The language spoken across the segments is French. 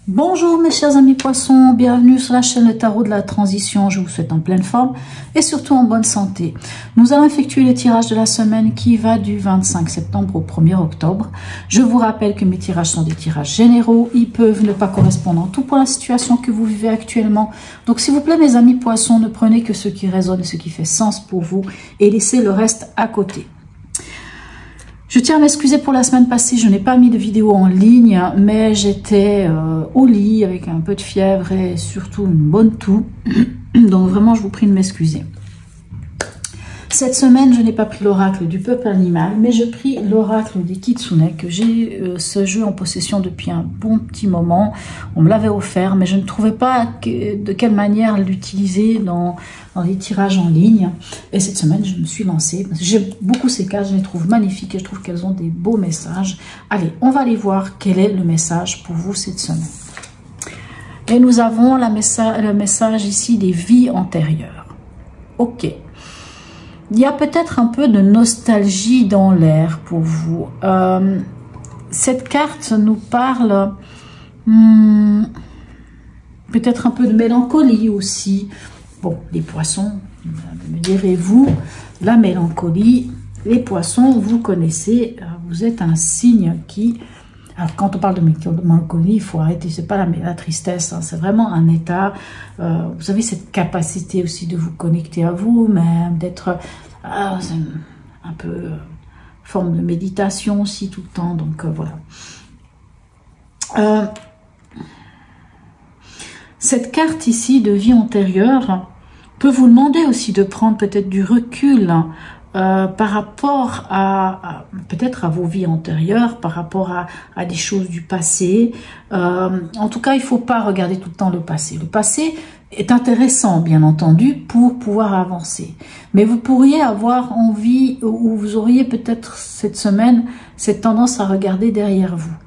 Bonjour mes chers amis poissons, bienvenue sur la chaîne Le Tarot de la Transition. Je vous souhaite en pleine forme et surtout en bonne santé. Nous allons effectuer le tirage de la semaine qui va du 25 septembre au 1er octobre. Je vous rappelle que mes tirages sont des tirages généraux. Ils peuvent ne pas correspondre en tout pour la situation que vous vivez actuellement. Donc s'il vous plaît mes amis poissons, ne prenez que ce qui résonne et ce qui fait sens pour vous et laissez le reste à côté. Je tiens à m'excuser pour la semaine passée, je n'ai pas mis de vidéo en ligne, mais j'étais au lit avec un peu de fièvre et surtout une bonne toux. Donc vraiment, je vous prie de m'excuser. Cette semaine, je n'ai pas pris l'oracle du peuple animal, mais je pris l'oracle des Kitsune, que j'ai ce jeu en possession depuis un bon petit moment. On me l'avait offert, mais je ne trouvais pas de quelle manière l'utiliser dans les tirages en ligne. Et cette semaine, je me suis lancée. J'aime beaucoup ces cartes, je les trouve magnifiques et je trouve qu'elles ont des beaux messages. Allez, on va aller voir quel est le message pour vous cette semaine. Et nous avons le message ici des vies antérieures. Ok. Il y a peut-être un peu de nostalgie dans l'air pour vous. Cette carte nous parle peut-être un peu de mélancolie aussi. Bon, les poissons, me direz-vous, la mélancolie, les poissons, vous connaissez, vous êtes un signe qui... Alors, quand on parle de mélancolie, il faut arrêter, c'est pas la tristesse, hein, c'est vraiment un état. Vous avez cette capacité aussi de vous connecter à vous-même, d'être un peu forme de méditation aussi tout le temps. Donc, voilà. Cette carte ici de vie antérieure peut vous demander aussi de prendre peut-être du recul par rapport à peut-être à vos vies antérieures, par rapport à des choses du passé. En tout cas, il ne faut pas regarder tout le temps le passé. Le passé est intéressant, bien entendu, pour pouvoir avancer. Mais vous pourriez avoir envie, ou vous auriez peut-être cette semaine, cette tendance à regarder derrière vous.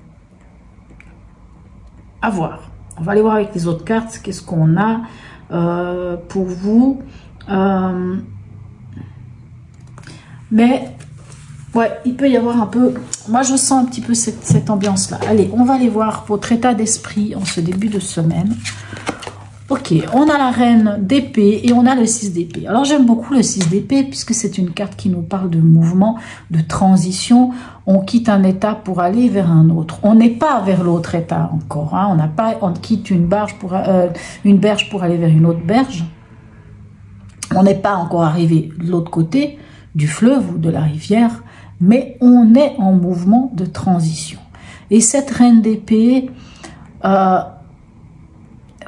À voir. On va aller voir avec les autres cartes, qu'est-ce qu'on a pour vous. Mais, ouais, il peut y avoir un peu... Moi, je sens un petit peu cette ambiance-là. Allez, on va aller voir votre état d'esprit en ce début de semaine. Ok, on a la reine d'épée et on a le 6 d'épée. Alors, j'aime beaucoup le 6 d'épée puisque c'est une carte qui nous parle de mouvement, de transition. On quitte un état pour aller vers un autre. On n'est pas vers l'autre état encore. Hein. On quitte une berge pour aller vers une autre berge. On n'est pas encore arrivé de l'autre côté du fleuve ou de la rivière, mais on est en mouvement de transition. Et cette reine d'épée, vous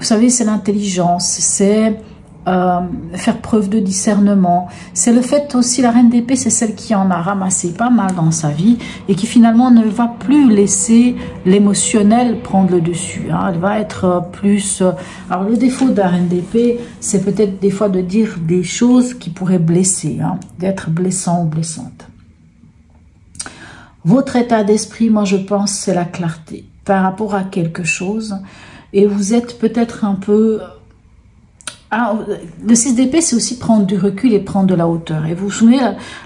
savez, c'est l'intelligence, c'est faire preuve de discernement. C'est le fait aussi, la reine d'épée, c'est celle qui en a ramassé pas mal dans sa vie et qui finalement ne va plus laisser l'émotionnel prendre le dessus. Hein. Elle va être plus... alors le défaut de la reine d'épée, c'est peut-être des fois de dire des choses qui pourraient blesser, hein, d'être blessant ou blessante. Votre état d'esprit, moi je pense, c'est la clarté par rapport à quelque chose. Et vous êtes peut-être un peu... Alors, le 6 d'épée, c'est aussi prendre du recul et prendre de la hauteur. Et vous vous souvenez,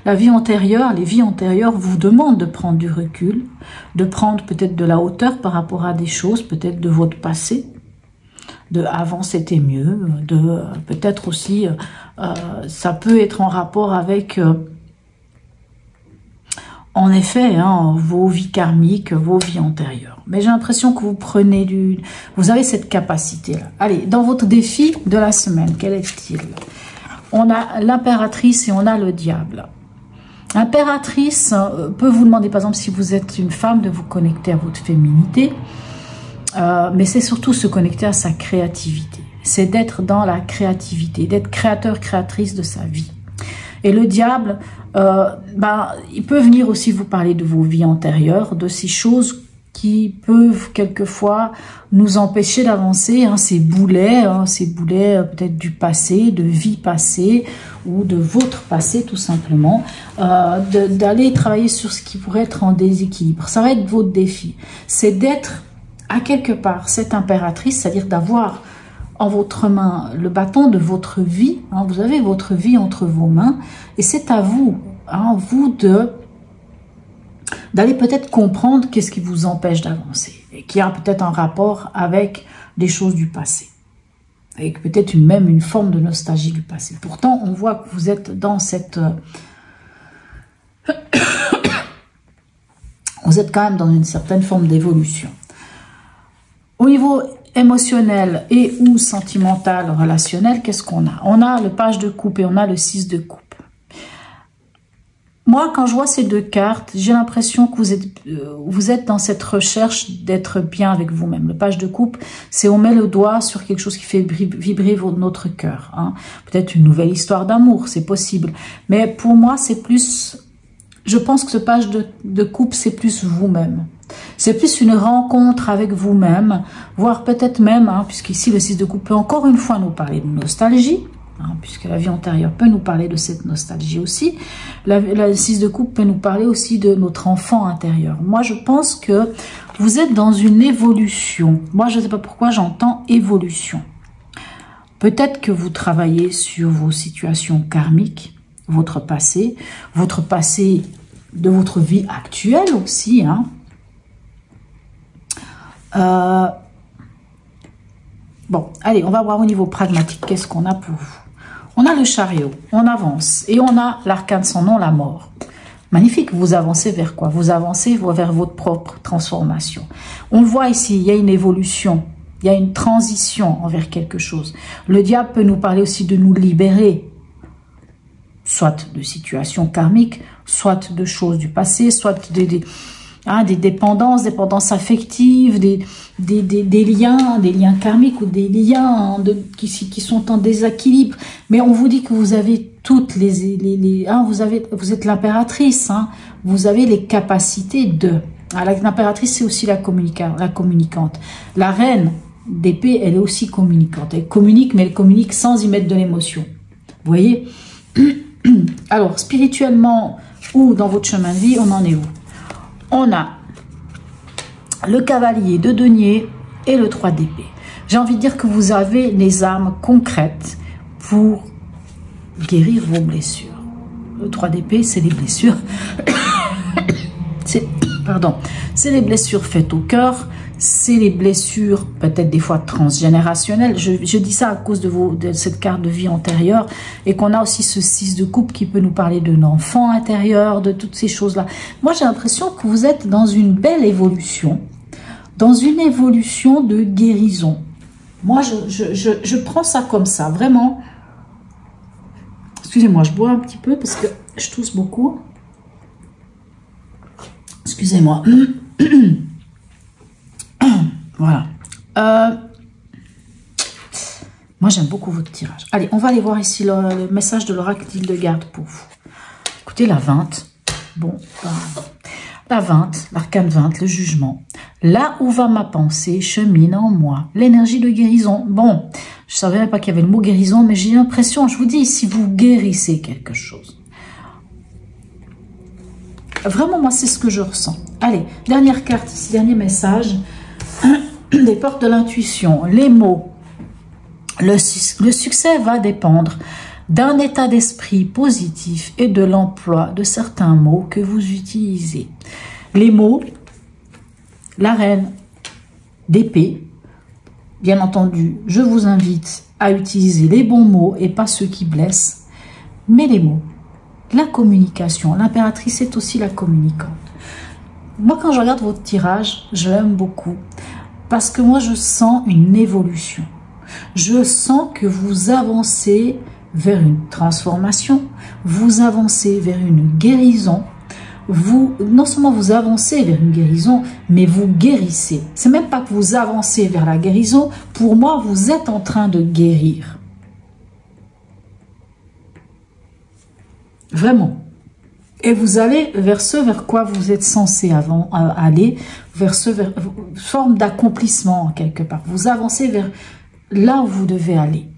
la vie antérieure, les vies antérieures vous demandent de prendre du recul, de prendre peut-être de la hauteur par rapport à des choses, peut-être de votre passé, de avant c'était mieux, de peut-être aussi, ça peut être en rapport avec... en effet, hein, vos vies karmiques, vos vies antérieures. Mais j'ai l'impression que vous prenez vous avez cette capacité-là. Allez, dans votre défi de la semaine, quel est-il? On a l'impératrice et on a le diable. L'impératrice peut vous demander, par exemple, si vous êtes une femme, de vous connecter à votre féminité. Mais c'est surtout se connecter à sa créativité. C'est d'être dans la créativité, d'être créateur, créatrice de sa vie. Et le diable, il peut venir aussi vous parler de vos vies antérieures, de ces choses qui peuvent quelquefois nous empêcher d'avancer, hein, ces boulets peut-être du passé, de vie passée ou de votre passé tout simplement, d'aller travailler sur ce qui pourrait être en déséquilibre. Ça va être votre défi, c'est d'être à quelque part cette impératrice, c'est-à-dire d'avoir en votre main le bâton de votre vie. Hein, vous avez votre vie entre vos mains et c'est à vous, hein, vous d'aller peut-être comprendre qu'est-ce qui vous empêche d'avancer et qui a peut-être un rapport avec des choses du passé. Avec peut-être même une forme de nostalgie du passé. Pourtant, on voit que vous êtes dans cette... vous êtes quand même dans une certaine forme d'évolution. Au niveau émotionnel et ou sentimental, relationnel, qu'est-ce qu'on a? On a le page de coupe et on a le 6 de coupe. Moi, quand je vois ces deux cartes, j'ai l'impression que vous êtes dans cette recherche d'être bien avec vous-même. Le page de coupe, c'est on met le doigt sur quelque chose qui fait vibrer notre cœur. Hein. Peut-être une nouvelle histoire d'amour, c'est possible. Mais pour moi, c'est plus... Je pense que ce page de coupe, c'est plus vous-même. C'est plus une rencontre avec vous-même, voire peut-être même, hein, puisqu'ici le 6 de coupe peut encore une fois nous parler de nostalgie. Hein, puisque la vie antérieure peut nous parler de cette nostalgie aussi. La 6 de coupe peut nous parler aussi de notre enfant intérieur. Moi, je pense que vous êtes dans une évolution. Moi, je ne sais pas pourquoi j'entends évolution. Peut-être que vous travaillez sur vos situations karmiques, votre passé de votre vie actuelle aussi. Hein. Bon, allez, on va voir au niveau pragmatique, qu'est-ce qu'on a pour vous. On a le chariot, on avance, et on a l'arcane sans nom, la mort. Magnifique, vous avancez vers quoi? Vous avancez vers votre propre transformation. On le voit ici, il y a une évolution, il y a une transition envers quelque chose. Le diable peut nous parler aussi de nous libérer, soit de situations karmiques, soit de choses du passé, soit des dépendances affectives, des liens karmiques ou des liens qui sont en déséquilibre. Mais on vous dit que vous avez toutes vous êtes l'impératrice, hein, vous avez les capacités de... L'impératrice, c'est aussi la communicante. La reine d'épée, elle est aussi communicante. Elle communique, mais elle communique sans y mettre de l'émotion. Vous voyez? Alors, spirituellement ou dans votre chemin de vie, on en est où? On a le cavalier de denier et le 3 d'épée. J'ai envie de dire que vous avez les armes concrètes pour guérir vos blessures. Le 3 d'épée, c'est les blessures. C'est les blessures faites au cœur. C'est les blessures peut-être des fois transgénérationnelles. Je dis ça à cause de cette carte de vie antérieure et qu'on a aussi ce 6 de coupe qui peut nous parler d'un enfant intérieur, de toutes ces choses-là. Moi, j'ai l'impression que vous êtes dans une belle évolution, dans une évolution de guérison. Moi, je prends ça comme ça, vraiment. Excusez-moi, je bois un petit peu parce que je tousse beaucoup. Excusez-moi. Voilà. Moi, j'aime beaucoup votre tirage. Allez, on va aller voir ici le message de l'oracle d'Hildegarde pour vous. Écoutez, la 20. Bon, la 20, l'arcane 20, le jugement. Là où va ma pensée chemine en moi. L'énergie de guérison. Bon, je ne savais même pas qu'il y avait le mot guérison, mais j'ai l'impression, je vous dis, si vous guérissez quelque chose. Vraiment, moi, c'est ce que je ressens. Allez, dernière carte, ici, dernier message. Des portes de l'intuition, les mots. Le succès va dépendre d'un état d'esprit positif et de l'emploi de certains mots que vous utilisez. Les mots, la reine d'épée, bien entendu, je vous invite à utiliser les bons mots et pas ceux qui blessent, mais les mots. La communication, l'impératrice est aussi la communicante. Moi, quand je regarde votre tirage, je l'aime beaucoup parce que moi, je sens une évolution. Je sens que vous avancez vers une transformation, vous avancez vers une guérison. Non seulement vous avancez vers une guérison, mais vous guérissez. C'est même pas que vous avancez vers la guérison. Pour moi, vous êtes en train de guérir. Vraiment. Et vous allez vers ce vers quoi vous êtes censé aller, vers forme d'accomplissement quelque part. Vous avancez vers là où vous devez aller.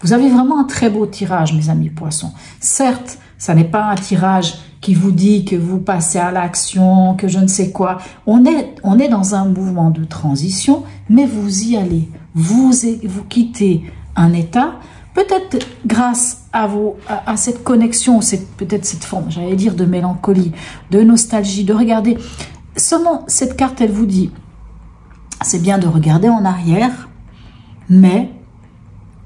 Vous avez vraiment un très beau tirage, mes amis poissons. Certes, ça n'est pas un tirage qui vous dit que vous passez à l'action, que je ne sais quoi. On est dans un mouvement de transition, mais vous y allez. Vous quittez un état, peut-être grâce à cette connexion, peut-être cette forme, j'allais dire, de mélancolie, de nostalgie, de regarder. Seulement, cette carte, elle vous dit, c'est bien de regarder en arrière, mais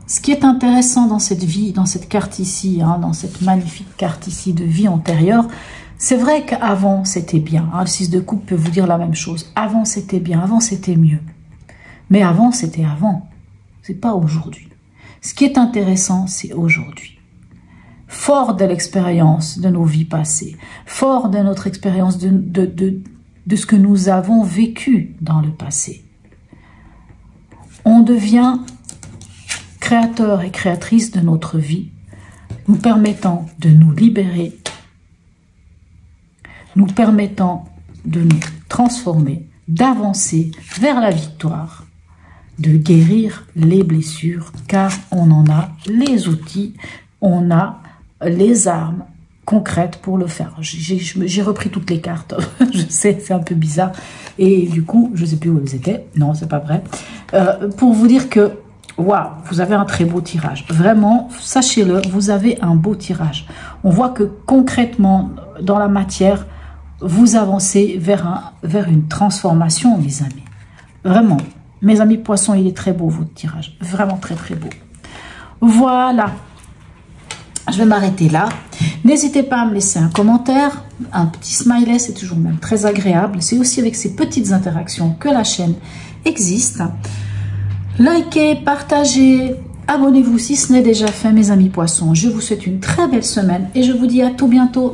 ce qui est intéressant dans cette vie, dans cette carte ici, hein, dans cette magnifique carte ici de vie antérieure, c'est vrai qu'avant c'était bien. Hein, le 6 de coupe peut vous dire la même chose. Avant c'était bien, avant c'était mieux. Mais avant c'était avant. C'est pas aujourd'hui. Ce qui est intéressant, c'est aujourd'hui. Fort de l'expérience de nos vies passées, fort de notre expérience de ce que nous avons vécu dans le passé, on devient créateur et créatrice de notre vie, nous permettant de nous libérer, nous permettant de nous transformer, d'avancer vers la victoire, de guérir les blessures, car on en a les outils, on a les armes concrètes pour le faire. J'ai repris toutes les cartes, je sais, c'est un peu bizarre, et du coup, je ne sais plus où elles étaient, non, c'est pas vrai, pour vous dire que waouh, vous avez un très beau tirage. Vraiment, sachez-le, vous avez un beau tirage. On voit que concrètement, dans la matière, vous avancez vers une transformation, mes amis. Vraiment, mes amis poissons, il est très beau, votre tirage. Vraiment très, très beau. Voilà. Je vais m'arrêter là. N'hésitez pas à me laisser un commentaire, un petit smiley, c'est toujours même très agréable. C'est aussi avec ces petites interactions que la chaîne existe. Likez, partagez, abonnez-vous si ce n'est déjà fait, mes amis poissons. Je vous souhaite une très belle semaine et je vous dis à tout bientôt.